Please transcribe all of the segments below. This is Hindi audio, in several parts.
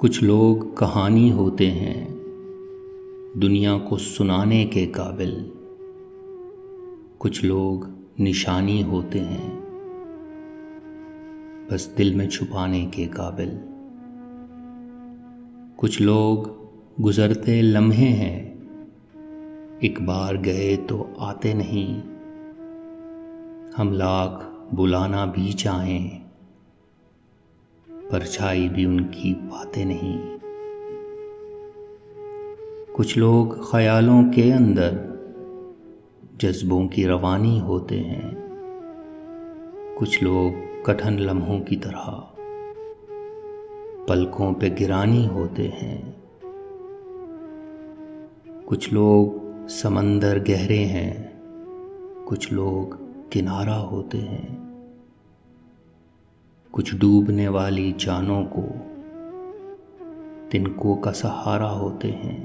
कुछ लोग कहानी होते हैं दुनिया को सुनाने के काबिल। कुछ लोग निशानी होते हैं बस दिल में छुपाने के काबिल। कुछ लोग गुजरते लम्हे हैं, एक बार गए तो आते नहीं। हम लाख बुलाना भी चाहें, परछाई भी उनकी पाते नहीं। कुछ लोग ख्यालों के अंदर जज्बों की रवानी होते हैं। कुछ लोग कठिन लम्हों की तरह पलकों पे गिरानी होते हैं। कुछ लोग समंदर गहरे हैं, कुछ लोग किनारा होते हैं। कुछ डूबने वाली जानों को तिनकों का सहारा होते हैं।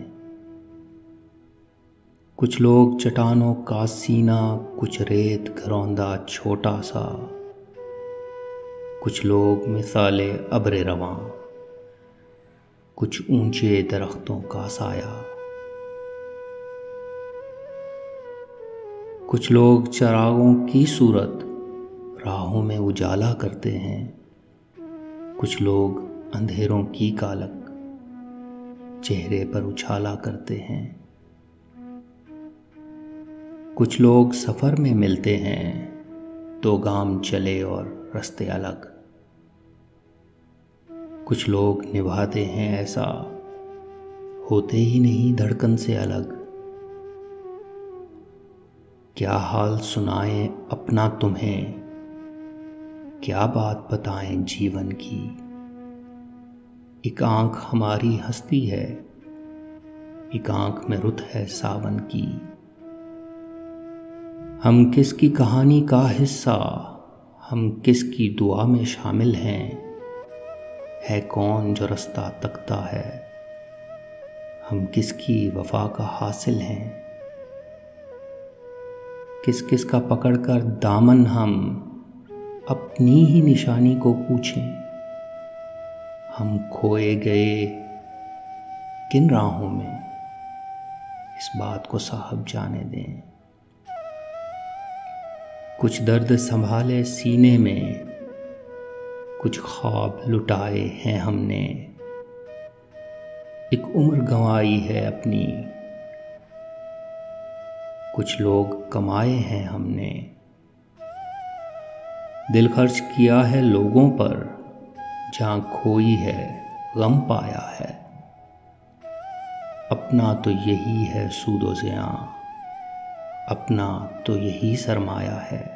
कुछ लोग चट्टानों का सीना, कुछ रेत घरौंदा छोटा सा। कुछ लोग मिसाले अब्र रवां, कुछ ऊंचे दरख्तों का साया। कुछ लोग चरागों की सूरत राहों में उजाला करते हैं। कुछ लोग अंधेरों की कालक चेहरे पर उछाला करते हैं। कुछ लोग सफ़र में मिलते हैं, दो गाम चले और रास्ते अलग। कुछ लोग निभाते हैं ऐसा, होते ही नहीं धड़कन से अलग। क्या हाल सुनाएं अपना तुम्हें, क्या बात बताएं जीवन की। एक आँख हमारी हंसती है, एक आँख में रुत है सावन की। हम किसकी कहानी का हिस्सा, हम किसकी दुआ में शामिल हैं। है कौन जो रास्ता तकता है, हम किसकी वफा का हासिल हैं। किस किस का पकड़कर दामन हम अपनी ही निशानी को पूछें। हम खोए गए किन राहों में, इस बात को साहब जाने दें। कुछ दर्द संभाले सीने में, कुछ ख्वाब लुटाए हैं हमने। एक उम्र गंवाई है अपनी, कुछ लोग कमाए हैं हमने। दिल खर्च किया है लोगों पर, जहाँ खोई है गम पाया है। अपना तो यही है सूदो ज़ियां, अपना तो यही सरमाया है।